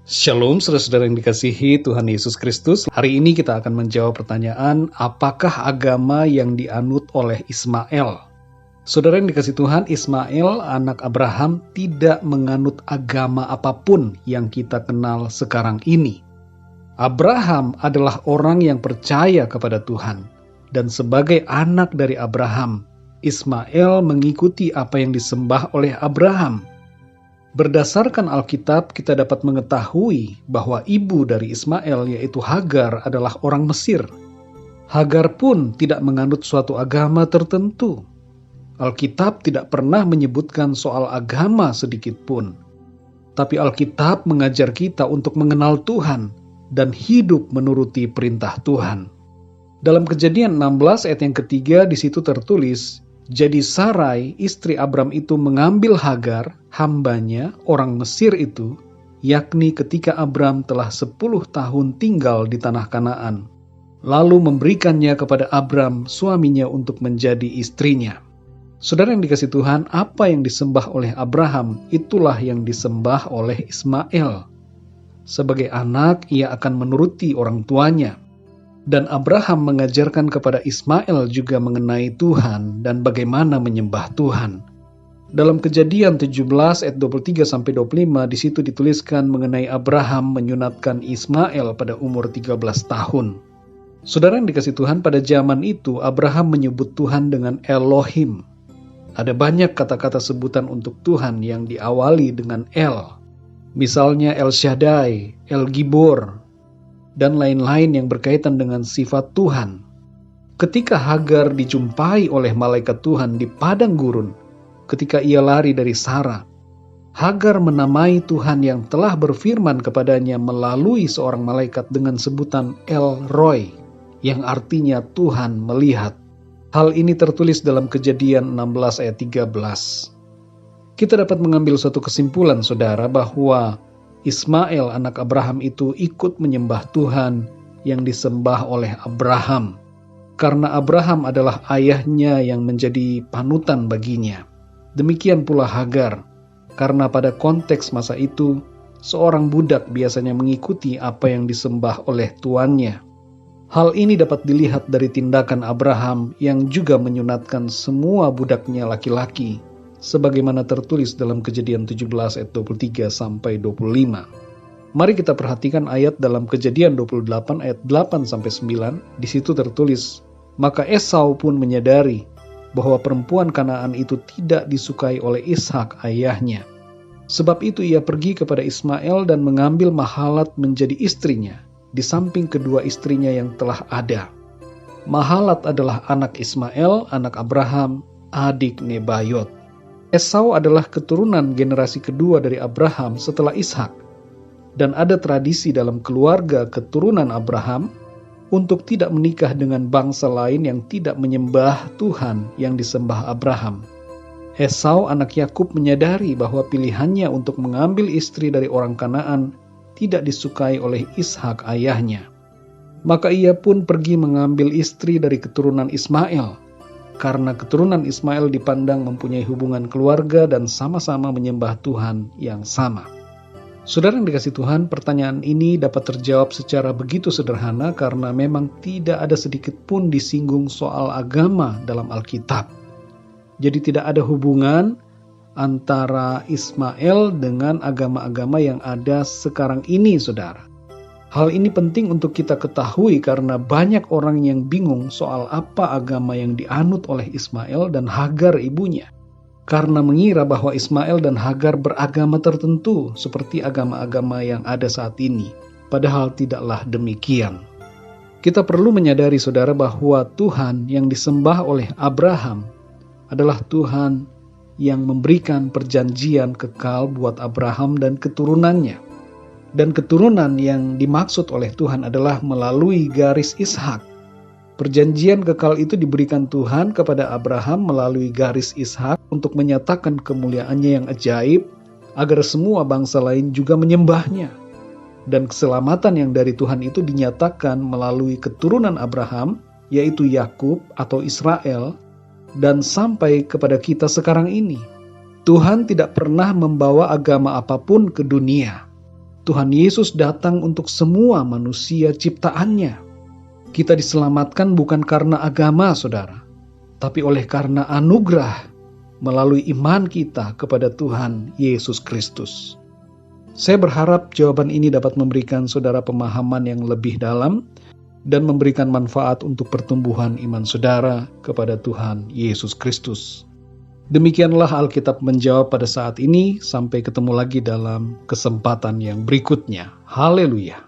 Shalom, saudara-saudara yang dikasihi Tuhan Yesus Kristus. Hari ini kita akan menjawab pertanyaan, apakah agama yang dianut oleh Ismail? Saudara yang dikasihi Tuhan, Ismail, anak Abraham, tidak menganut agama apapun yang kita kenal sekarang ini. Abraham adalah orang yang percaya kepada Tuhan. Dan sebagai anak dari Abraham, Ismail mengikuti apa yang disembah oleh Abraham. Berdasarkan Alkitab, kita dapat mengetahui bahwa ibu dari Ismail, yaitu Hagar, adalah orang Mesir. Hagar pun tidak menganut suatu agama tertentu. Alkitab tidak pernah menyebutkan soal agama sedikit pun. Tapi Alkitab mengajar kita untuk mengenal Tuhan dan hidup menuruti perintah Tuhan. Dalam Kejadian 16 ayat yang ketiga, di situ tertulis, jadi Sarai, istri Abram itu mengambil Hagar, hambanya, orang Mesir itu, yakni ketika Abram telah 10 tahun tinggal di tanah Kanaan, lalu memberikannya kepada Abram, suaminya, untuk menjadi istrinya. Saudara yang dikasihi Tuhan, apa yang disembah oleh Abraham, itulah yang disembah oleh Ismail. Sebagai anak, ia akan menuruti orang tuanya. Dan Abraham mengajarkan kepada Ismail juga mengenai Tuhan dan bagaimana menyembah Tuhan. Dalam Kejadian 17 ayat 23-25 di situ dituliskan mengenai Abraham menyunatkan Ismail pada umur 13 tahun. Saudara yang dikasihi Tuhan, pada zaman itu Abraham menyebut Tuhan dengan Elohim. Ada banyak kata-kata sebutan untuk Tuhan yang diawali dengan El. Misalnya El Shaddai, El Gibor, dan lain-lain yang berkaitan dengan sifat Tuhan. Ketika Hagar dijumpai oleh malaikat Tuhan di padang gurun, ketika ia lari dari Sarah, Hagar menamai Tuhan yang telah berfirman kepadanya melalui seorang malaikat dengan sebutan El Roy, yang artinya Tuhan melihat. Hal ini tertulis dalam Kejadian 16 ayat 13. Kita dapat mengambil suatu kesimpulan, saudara, bahwa Ismail, anak Abraham itu ikut menyembah Tuhan yang disembah oleh Abraham. Karena Abraham adalah ayahnya yang menjadi panutan baginya. Demikian pula Hagar, karena pada konteks masa itu, seorang budak biasanya mengikuti apa yang disembah oleh tuannya. Hal ini dapat dilihat dari tindakan Abraham yang juga menyunatkan semua budaknya laki-laki, sebagaimana tertulis dalam Kejadian 17 ayat 23-25. Mari kita perhatikan ayat dalam Kejadian 28 ayat 8-9. Di situ tertulis, maka Esau pun menyadari bahwa perempuan Kanaan itu tidak disukai oleh Ishak ayahnya. Sebab itu ia pergi kepada Ismail dan mengambil Mahalat menjadi istrinya, di samping kedua istrinya yang telah ada. Mahalat adalah anak Ismail, anak Abraham, adik Nebayot. Esau adalah keturunan generasi kedua dari Abraham setelah Ishak. Dan ada tradisi dalam keluarga keturunan Abraham untuk tidak menikah dengan bangsa lain yang tidak menyembah Tuhan yang disembah Abraham. Esau, anak Yakub, menyadari bahwa pilihannya untuk mengambil istri dari orang Kanaan tidak disukai oleh Ishak ayahnya. Maka ia pun pergi mengambil istri dari keturunan Ismail, karena keturunan Ismail dipandang mempunyai hubungan keluarga dan sama-sama menyembah Tuhan yang sama. Saudara yang dikasihi Tuhan, pertanyaan ini dapat terjawab secara begitu sederhana karena memang tidak ada sedikit pun disinggung soal agama dalam Alkitab. Jadi tidak ada hubungan antara Ismail dengan agama-agama yang ada sekarang ini, saudara. Hal ini penting untuk kita ketahui karena banyak orang yang bingung soal apa agama yang dianut oleh Ismail dan Hagar ibunya. Karena mengira bahwa Ismail dan Hagar beragama tertentu seperti agama-agama yang ada saat ini. Padahal tidaklah demikian. Kita perlu menyadari, saudara, bahwa Tuhan yang disembah oleh Abraham adalah Tuhan yang memberikan perjanjian kekal buat Abraham dan keturunannya. Dan keturunan yang dimaksud oleh Tuhan adalah melalui garis Ishak. Perjanjian kekal itu diberikan Tuhan kepada Abraham melalui garis Ishak untuk menyatakan kemuliaannya yang ajaib, agar semua bangsa lain juga menyembahnya. Dan keselamatan yang dari Tuhan itu dinyatakan melalui keturunan Abraham, yaitu Yakub atau Israel, dan sampai kepada kita sekarang ini. Tuhan tidak pernah membawa agama apapun ke dunia. Tuhan Yesus datang untuk semua manusia ciptaannya. Kita diselamatkan bukan karena agama, saudara, tapi oleh karena anugerah melalui iman kita kepada Tuhan Yesus Kristus. Saya berharap jawaban ini dapat memberikan saudara pemahaman yang lebih dalam dan memberikan manfaat untuk pertumbuhan iman saudara kepada Tuhan Yesus Kristus. Demikianlah Alkitab menjawab pada saat ini. Sampai ketemu lagi dalam kesempatan yang berikutnya. Haleluya.